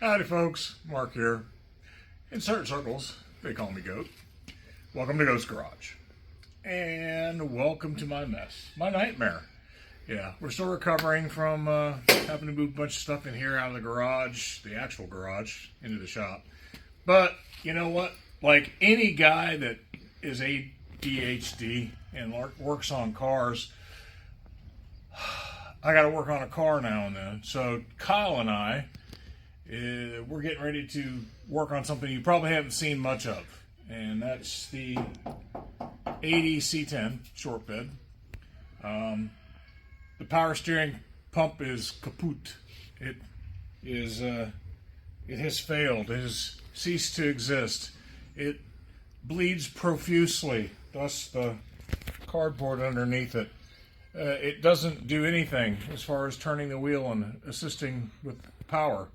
Howdy folks, Mark here. In certain circles, they call me Goat. Welcome to Goat's Garage. And welcome to my mess, my nightmare. Yeah, we're still recovering from having to move a bunch of stuff in here out of the garage, the actual garage, into the shop. But, you know what? Like any guy that is ADHD and works on cars, I got to work on a car now and then. So Kyle and I, we're getting ready to work on something you probably haven't seen much of, and that's the 80 C10 shortbed. The power steering pump is kaput. It has failed. It has ceased to exist. It bleeds profusely, thus the cardboard underneath it. It doesn't do anything as far as turning the wheel and assisting with power.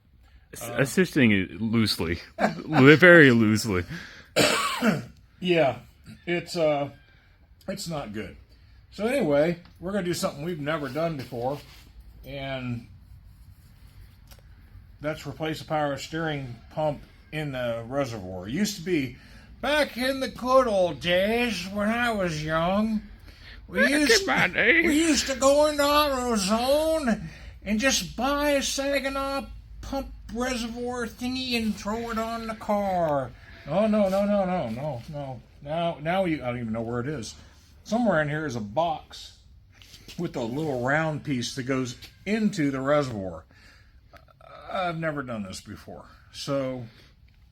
Assisting it loosely, very loosely. Yeah, it's not good. So anyway, we're gonna do something we've never done before, and that's replace the power steering pump in the reservoir. It used to be back in the good old days when I was young. We used to go into AutoZone and just buy a Saginaw pump reservoir thingy and throw it on the car. Oh, no. Now I don't even know where it is. Somewhere in here is a box with a little round piece that goes into the reservoir. I've never done this before, so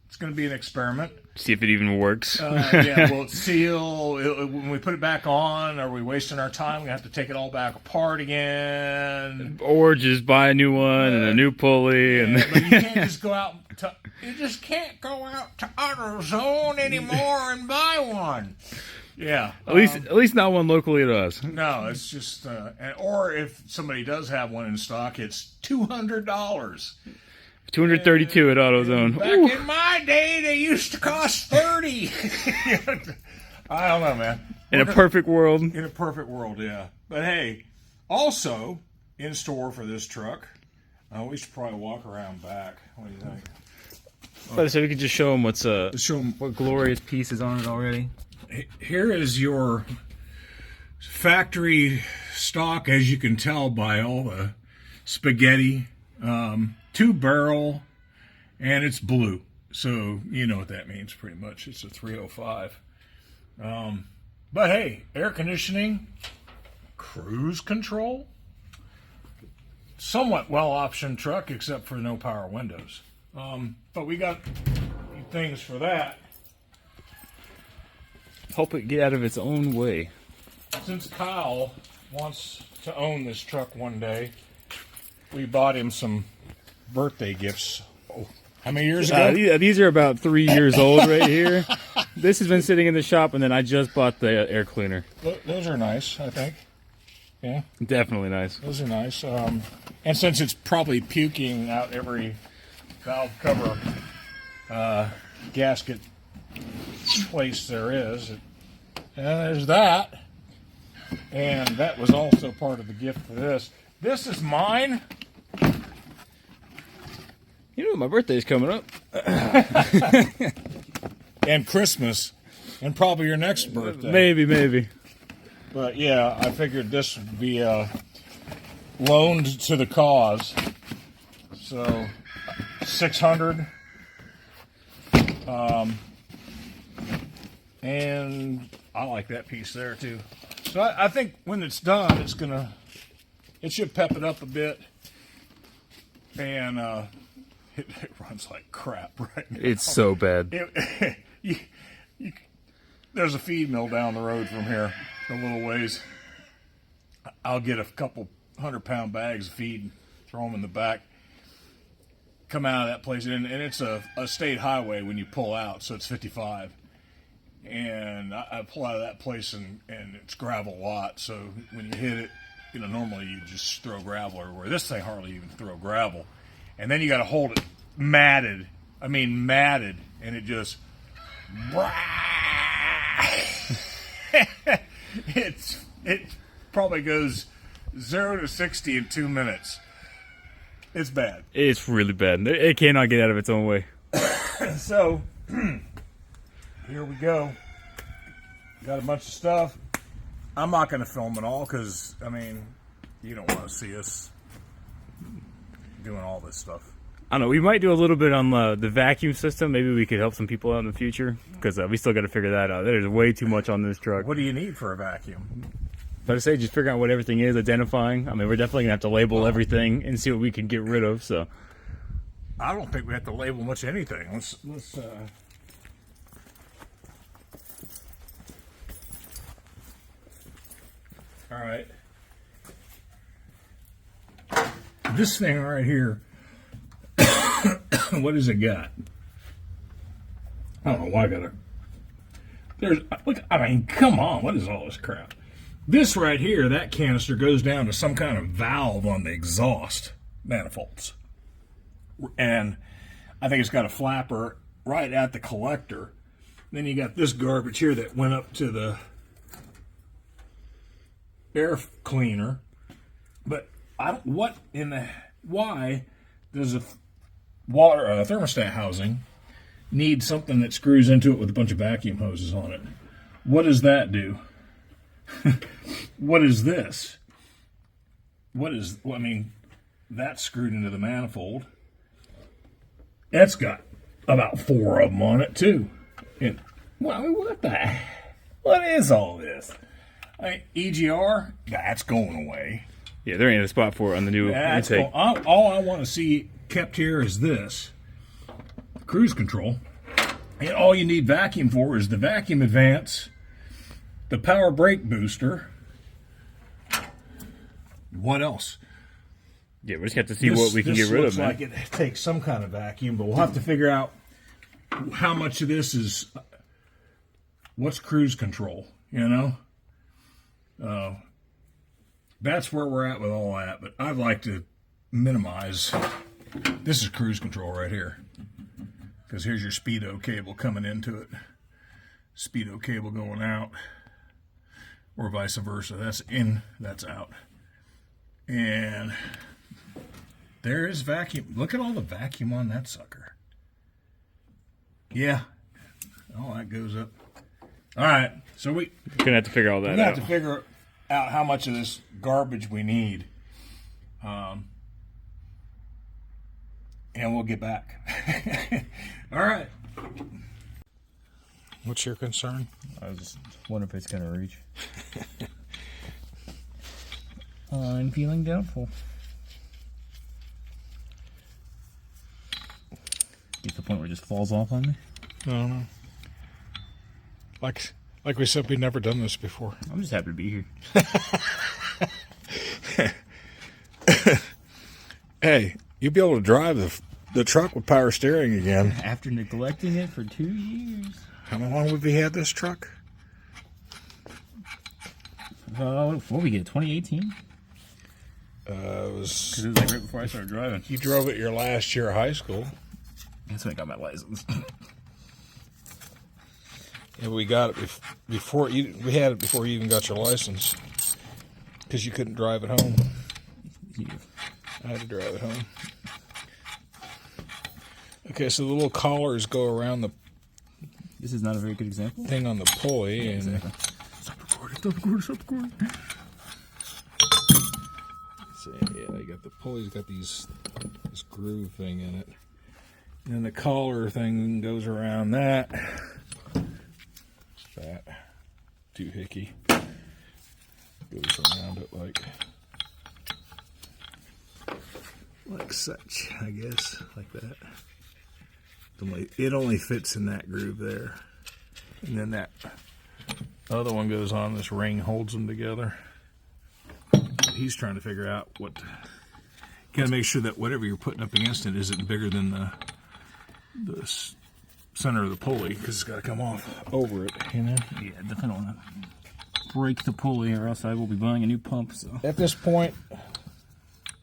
it's going to be an experiment. See if it even works. Yeah, will it seal? When we put it back on, are we wasting our time? We have to take it all back apart again. Or just buy a new one and a new pulley. Yeah, and but you can't just go out. You just can't go out to AutoZone anymore and buy one. Yeah, at least not one locally to us. No, it's just, or if somebody does have one in stock, it's $200. 232 at AutoZone. Back in my day, they used to cost $30. I don't know, man. In a perfect world. In a perfect world, yeah. But hey, also in store for this truck, we should probably walk around back. What do you think? But so we could just show them what glorious piece is on it already. Here is your factory stock, as you can tell by all the spaghetti. 2-barrel, and it's blue. So you know what that means pretty much. It's a 305. But hey, air conditioning, cruise control, somewhat well-optioned truck except for no power windows. But we got things for that. Hope it get out of its own way. Since Kyle wants to own this truck one day, we bought him some birthday gifts. Oh, how many years ago? These are about 3 years old right here. This has been sitting in the shop, and then I just bought the air cleaner. Those are nice, I think. Yeah, definitely nice. Those are nice. And since it's probably puking out every valve cover gasket place there is, there's that. And that was also part of the gift for this. This is mine. You know, my birthday's coming up. And Christmas. And probably your next birthday. Maybe. But yeah, I figured this would be loaned to the cause. So, $600. And I like that piece there too. So I think when it's done, it should pep it up a bit. And it runs like crap right now. It's so bad. There's a feed mill down the road from here, a little ways. I'll get a couple 100-pound bags of feed, throw them in the back, come out of that place, and it's a state highway when you pull out, so it's 55. And I pull out of that place, and it's gravel lot, so when you hit it, normally you just throw gravel everywhere. This thing hardly even throw gravel. And then you got to hold it matted, and it just it probably goes 0 to 60 in 2 minutes. It's bad. It's really bad. It cannot get out of its own way. So, here we go. Got a bunch of stuff. I'm not going to film it all because, I mean, you don't want to see us doing all this stuff. I don't know. We might do a little bit on the vacuum system. Maybe we could help some people out in the future because we still got to figure that out. There's way too much on this truck. What do you need for a vacuum? But I say just figure out what everything is, identifying. I mean, we're definitely going to have to label everything and see what we can get rid of. So I don't think we have to label much anything. Let's all right. This thing right here, what has it got? I don't know why I got look, I mean, come on, what is all this crap? This right here, that canister goes down to some kind of valve on the exhaust manifolds. And I think it's got a flapper right at the collector. Then you got this garbage here that went up to the air cleaner. But why does a thermostat housing need something that screws into it with a bunch of vacuum hoses on it? What does that do? What is this? I mean, that's screwed into the manifold. That's got about 4 of them on it too. And what is all this? EGR, that's going away. yeah, there ain't a spot for it on the new intake. All I want to see kept here is this cruise control. And all you need vacuum for is the vacuum advance, the power brake booster. What else? Yeah, we just have to see what we can get rid of, man. Looks like it takes some kind of vacuum, but we'll have to figure out how much of this is what's cruise control, you know? That's where we're at with all that, but I'd like to minimize. This is cruise control right here, because here's your speedo cable coming into it, speedo cable going out, or vice versa. That's in, that's out. And there is vacuum. Look at all the vacuum on that sucker. Yeah, all that goes up. All right, so we're gonna have to figure all that out. Have to figure out how much of this garbage we need, and we'll get back. All right. What's your concern? I was just wondering if it's gonna reach. I'm feeling doubtful. Get to the point where it just falls off on me. I don't know. Like we said, we've never done this before. I'm just happy to be here. Hey, you'll be able to drive the truck with power steering again. After neglecting it for 2 years. How long have we had this truck? What we get, 2018? It was... Because it was like right before I started driving. You drove it your last year of high school. That's when I got my license. And we got it before you. We had it before you even got your license, because you couldn't drive it home. Yeah. I had to drive it home. Okay, so the little collars go around the. This is not a very good example. Thing on the pulley, and exactly. Stop recording. Stop recording. Stop recording. So yeah, they got the pulley's got this groove thing in it, and then the collar thing goes around that. That doohickey goes around it like such, I guess, like that. It only fits in that groove there, and then that other one goes on. This ring holds them together. He's trying to figure out what. Got to make sure that whatever you're putting up against it isn't bigger than the center of the pulley, because it's got to come off over it, you know? Yeah, definitely don't want to break the pulley, or else I will be buying a new pump. So at this point,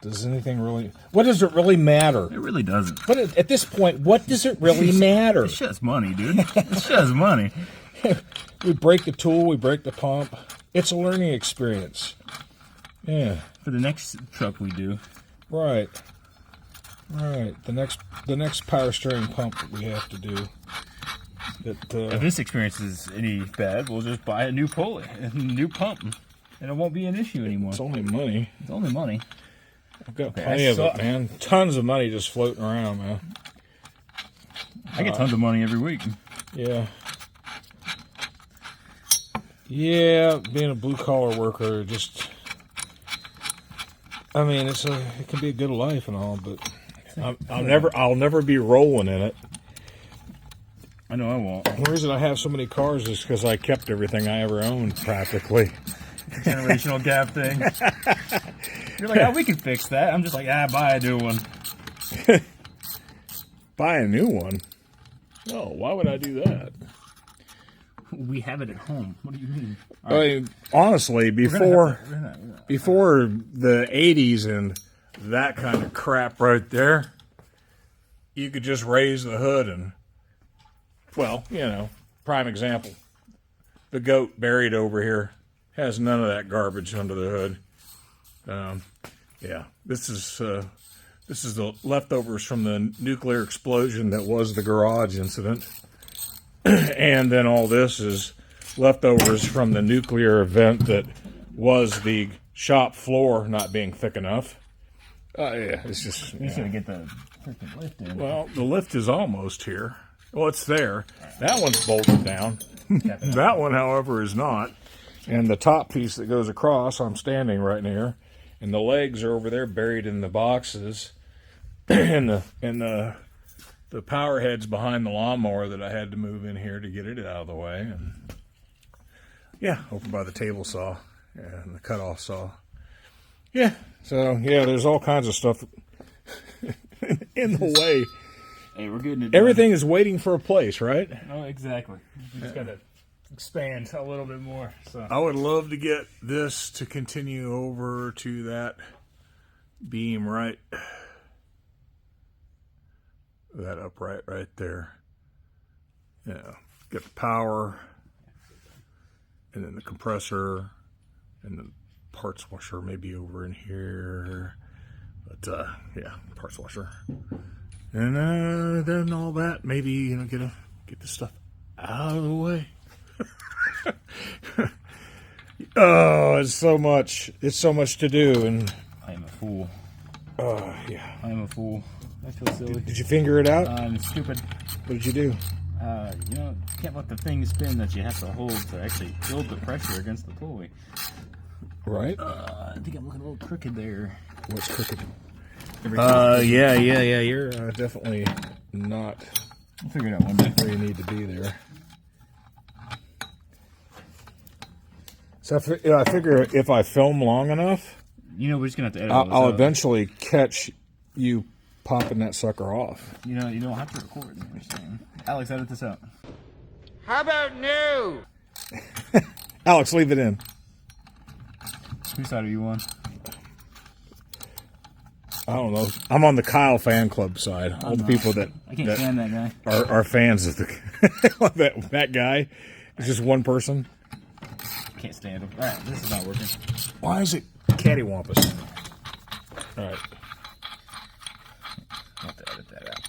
does anything really... What does it really matter? It really doesn't. But at this point, what does it really matter? It's just money, dude. It's just money. We break the tool, we break the pump. It's a learning experience. Yeah. For the next truck we do. Right. All right, the next power steering pump that we have to do. If this experience is any bad, we'll just buy a new pulley, a new pump, and it won't be an issue anymore. It's only money. It's only money. I've got plenty of it, man. Tons of money just floating around, man. I get tons of money every week. Yeah. Yeah, being a blue collar worker, just, I mean, it can be a good life and all, but I'll never be rolling in it. I know I won't. The reason I have so many cars is because I kept everything I ever owned, practically. Generational gap thing. You're like, oh, we can fix that. I'm just like, buy a new one. Buy a new one? No, why would I do that? We have it at home. What do you mean? I mean, honestly, before the 80s and that kind of crap right there, you could just raise the hood and, well, you know, prime example. The goat buried over here has none of that garbage under the hood. Yeah, this is the leftovers from the nuclear explosion that was the garage incident. And then all this is leftovers from the nuclear event that was the shop floor not being thick enough. Yeah, it's just... You should get the freaking lift in. Well, the lift is almost here. Well, it's there. That one's bolted down. That one, however, is not. And the top piece that goes across, I'm standing right near. And the legs are over there buried in the boxes. and the power head's behind the lawnmower that I had to move in here to get it out of the way. And yeah, over by the table saw and the cutoff saw. Yeah, so yeah, there's all kinds of stuff in the way. Hey, we're getting it done. Everything is waiting for a place, right? Oh, exactly. We just got to expand a little bit more. So I would love to get this to continue over to that beam right, that upright right there. Yeah, get the power, and then the compressor, and the parts washer maybe over in here. But yeah, parts washer. And then all that, maybe, you know, get the stuff out of the way. Oh, it's so much to do, and I am a fool. yeah. I am a fool. I feel silly. Did you figure it out? I'm stupid. What did you do? You know, you can't let the thing spin that you have to hold to actually build the pressure against the pulley. Right? I think I'm looking a little crooked there. What's crooked? Yeah. You're definitely not I'll figure it out one day. where you need to be there. So I figure if I film long enough, You know, we're just gonna have to edit all this I'll out. eventually catch you popping that sucker off. You know, you don't have to record. You're saying. Alex, edit this out. How about no? Alex, leave it in. Whose side are you on? I don't know. I'm on the Kyle fan club side. All the people that I can't stand that guy. are fans of the that guy. It's just one person. Can't stand him. All right, this is not working. Why is it cattywampus? All right. I'll have to edit that out.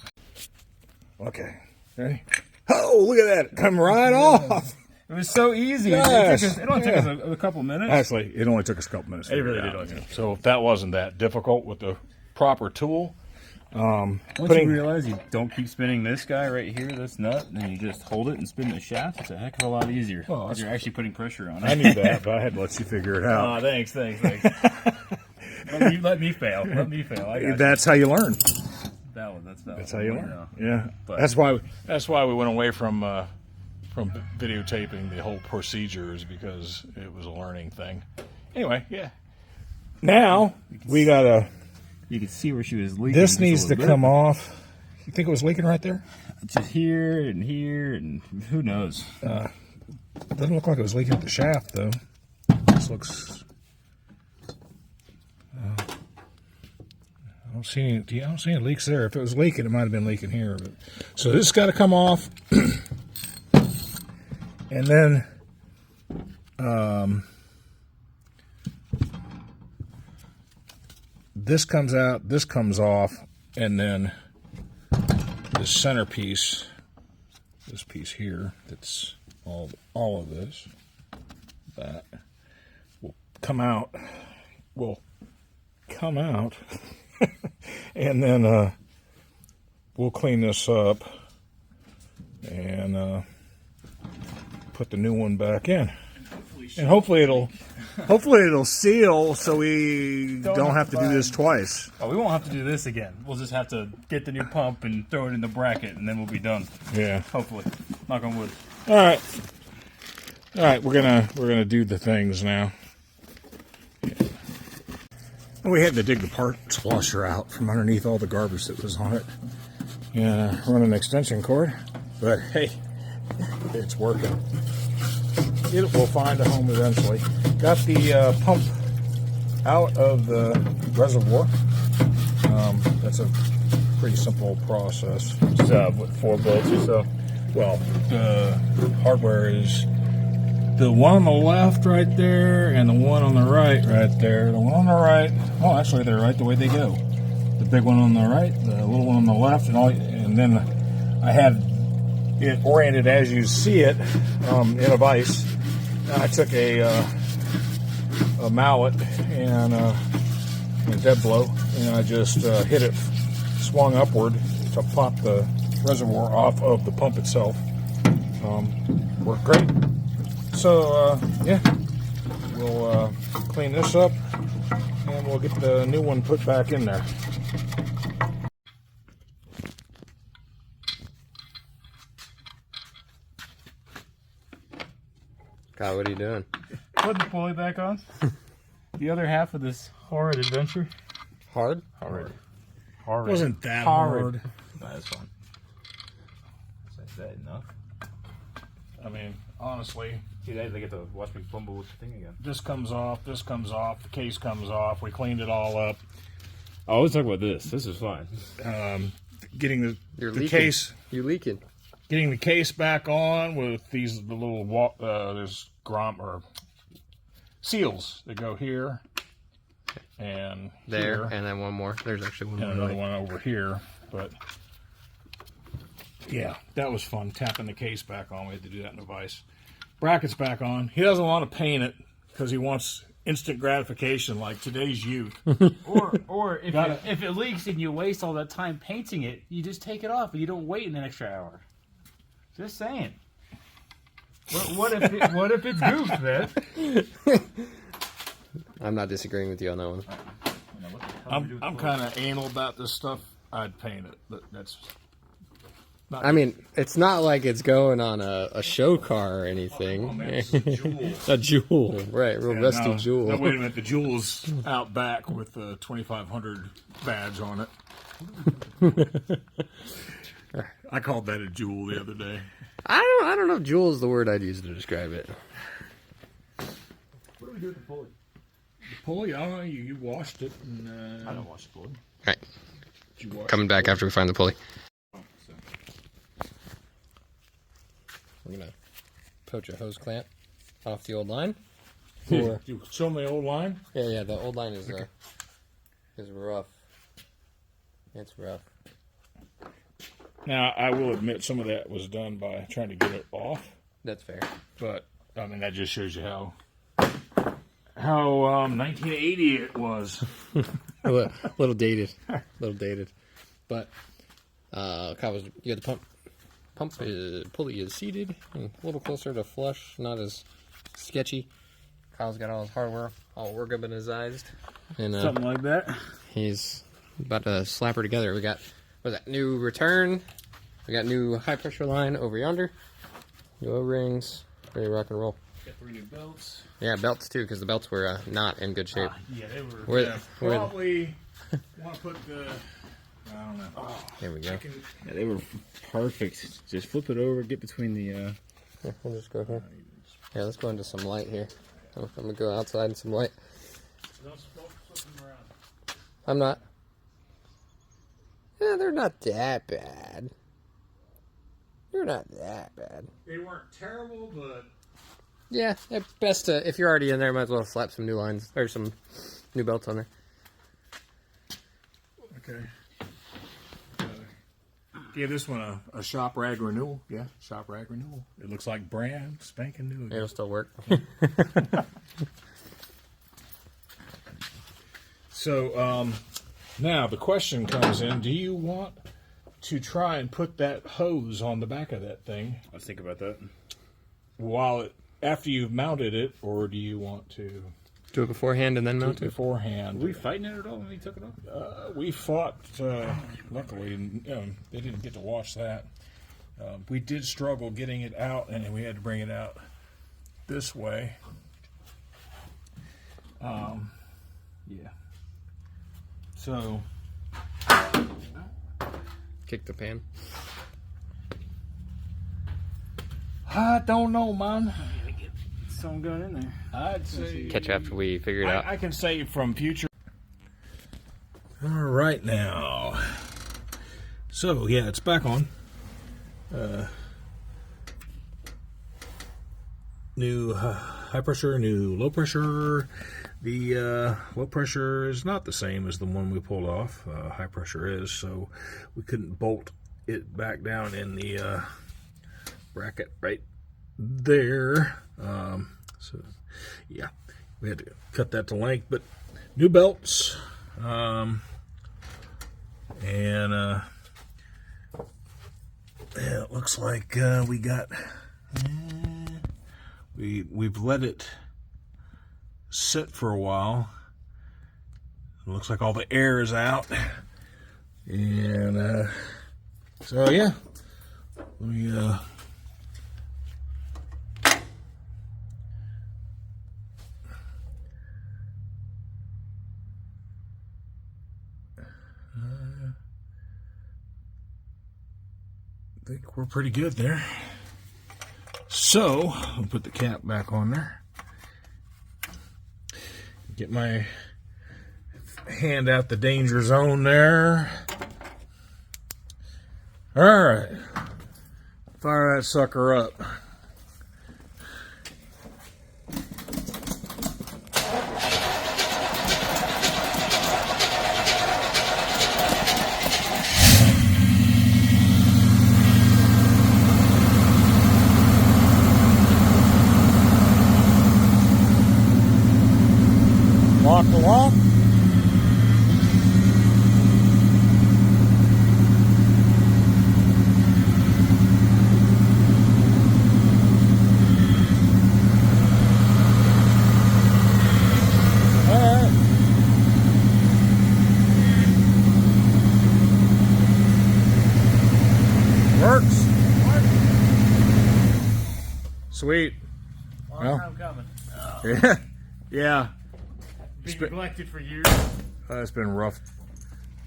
Okay. Ready? Oh, look at that! Come right off. It was so easy. Yes. It only took us a couple minutes. Actually, it only took us a couple minutes. to It really figure did out. only take- So if that wasn't that difficult with the proper tool, Once putting you realize you don't keep spinning this guy right here, this nut, and you just hold it and spin the shaft, it's a heck of a lot easier. Well, Because you're actually putting pressure on it. I knew that, but I had to let you figure it out. Aw, thanks. Let me fail. I got you. That's how you learn. Valid. That's valid. That's how you learn. know. Yeah, But- that's why we went away from videotaping the whole procedures, because it was a learning thing. Anyway, yeah. Now we gotta. You can see where she was leaking. This just a needs to little come bit. off. You think it was leaking right there? Just here, and who knows? It doesn't look like it was leaking at the shaft, though. This looks. I don't see any leaks there. If it was leaking, it might have been leaking here. But, so this has got to come off, and then this comes out. This comes off. And then this centerpiece, this piece here, that's all of this, that will come out, and then we'll clean this up and put the new one back in. And hopefully it'll seal so we don't have to do this twice. Oh, we won't have to do this again. We'll just have to get the new pump and throw it in the bracket, and then we'll be done. Yeah. Hopefully. Knock on wood. All right. We're gonna do the things now. We had to dig the parts washer out from underneath all the garbage that was on it, and run an extension cord. But hey, it's working. It will find a home eventually. Got the pump out of the reservoir. That's a pretty simple process. Just, 4 bolts or so. Well, the hardware is the one on the left right there and the one on the right there. The one on the right, oh, actually they're right the way they go. The big one on the right, the little one on the left, and then I have it oriented as you see it in a vise. I took a mallet and a dead blow, and I just hit it, swung upward to pop the reservoir off of the pump itself. Worked great. So yeah, we'll clean this up and we'll get the new one put back in there. God, what are you doing? Put the pulley back on. The other half of this horrid adventure. Hard? Horrid. Wasn't that Horrid. hard? That's fun. Is that enough? I mean, honestly, See, they get to watch me fumble with the thing again. this comes off, the case comes off. We cleaned it all up. Oh, let's talk about this. This is fine. Getting the Leaking. case. You're leaking. Getting the case back on with the little there's seals that go here and There, here, and then one more. There's actually one and more. another one over here. But yeah, that was fun, tapping the case back on. We had to do that in a vise. Brackets back on. He doesn't want to paint it because he wants instant gratification like today's youth. Or if it leaks and you waste all that time painting it, you just take it off and you don't wait an extra hour. Just saying. What if it's goofed, man? I'm not disagreeing with you on that one. I'm kind of anal about this stuff. I'd paint it, but that's not. I mean, it's not like it's going on a show car or anything. Oh, man, it's a jewel. A jewel, right? Real rusty jewel. No, wait a minute. The jewel's out back with the 2500 badge on it. I called that a jewel the other day. I don't know if jewel is the word I'd use to describe it. What do we do with the pulley? The pulley, I don't know. You washed it. And, I don't wash the pulley. All right, did you wash coming it? back after we find the pulley. We're gonna poach a hose clamp off the old line. You show me the old line. Yeah. The old line is rough. It's rough. Now, I will admit some of that was done by trying to get it off, That's fair. but I mean that just shows you how 1980 it was. a little dated, but Kyle, you got the pulley is seated and a little closer to flush, not as sketchy. Kyle's got all his hardware all organized, and Something like that. he's about to slap her together. We got new return, we got new high pressure line over yonder, new O-rings, ready to rock and roll. Got 3 new belts. Yeah, belts too, because the belts were not in good shape. Yeah, they were. Where- where- Probably want to put the. I don't know. There we go. Yeah, they were perfect. Just flip it over, get between the. Yeah, we'll just go here. Yeah, let's go into some light here. I'm gonna go outside in some light. I'm not. Yeah, they're not that bad. They're not that bad. They weren't terrible, but Yeah, at best, if you're already in there, might as well slap some new lines or some new belts on there. okay. Give this one a shop rag renewal. Yeah, shop rag renewal. It looks like brand spanking new. It'll still work. So now the question comes in: do you want to try and put that hose on the back of that thing Let's think about that. after you've mounted it, or do you want to Do it beforehand and then do it mount it. beforehand? Were we fighting it at all when we took it off? We fought. Luckily, they didn't get to watch that. We did struggle getting it out, and we had to bring it out this way. Yeah. So Kick the pan. I don't know, man. Something going in there. I'd say Catch after we figure it out. I can say from future. All right now. So yeah, it's back on. New high pressure, new low pressure. The low pressure is not the same as the one we pulled off. High pressure is, so we couldn't bolt it back down in the bracket right there. So yeah, we had to cut that to length, but new belts, and yeah, it looks like we got we've let it sit for a while. It looks like all the air is out, and so yeah, we I think we're pretty good there. So I'll put the cap back on there. Get my hand out the danger zone there. All right, fire that sucker up. Lock the lock. Alright. Works. Sweet. Long Well. time coming. Yeah. Yeah. Been neglected for years. It's been rough.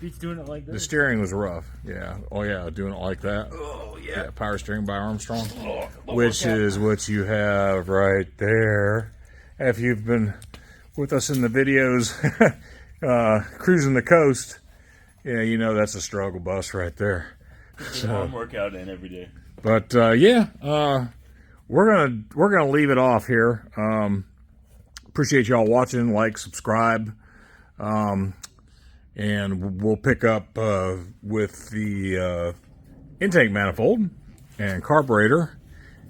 Beats doing it like The this. steering was rough. Yeah. Oh yeah, doing it like that. Oh yeah. Power steering by Armstrong, which is what you have right there. If you've been with us in the videos, cruising the coast, yeah, you know that's a struggle bus right there. Arm workout in every day. But yeah, we're gonna leave it off here. Appreciate y'all watching. Like, subscribe, and we'll pick up with the intake manifold and carburetor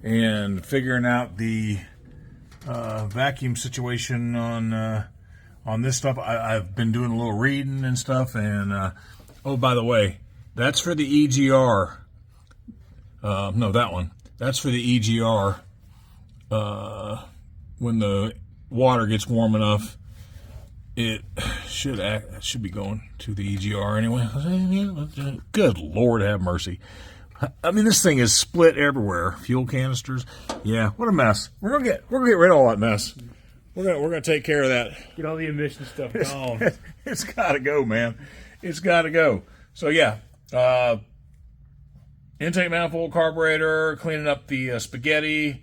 and figuring out the vacuum situation on this stuff. I've been doing a little reading and stuff, and oh, by the way, that's for the EGR. No, that one. That's for the EGR. When the water gets warm enough, it should be going to the EGR anyway. Good Lord, have mercy. I mean, this thing is split everywhere. Fuel canisters. Yeah, what a mess. We're gonna get rid of all that mess. We're gonna take care of that. Get all the emission stuff gone. It's gotta go, man. It's gotta go. So yeah, intake manifold, carburetor, cleaning up the spaghetti,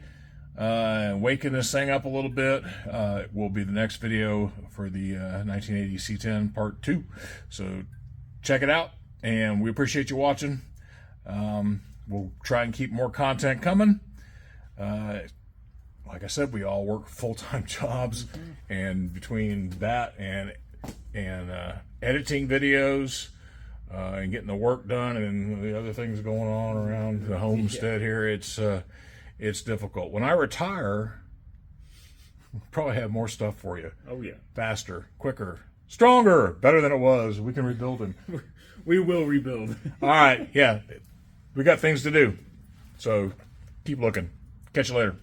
waking this thing up a little bit. Will be the next video for the 1980 C10 Part 2. So check it out, and we appreciate you watching. We'll try and keep more content coming. Like I said, we all work full-time jobs, and between that and editing videos, and getting the work done, and the other things going on around the homestead here, it's difficult. When I retire, we'll probably have more stuff for you. Oh yeah, Faster, quicker, stronger, better than it was. We can rebuild him. we will rebuild. All right, yeah, we got things to do, so keep looking. Catch you later.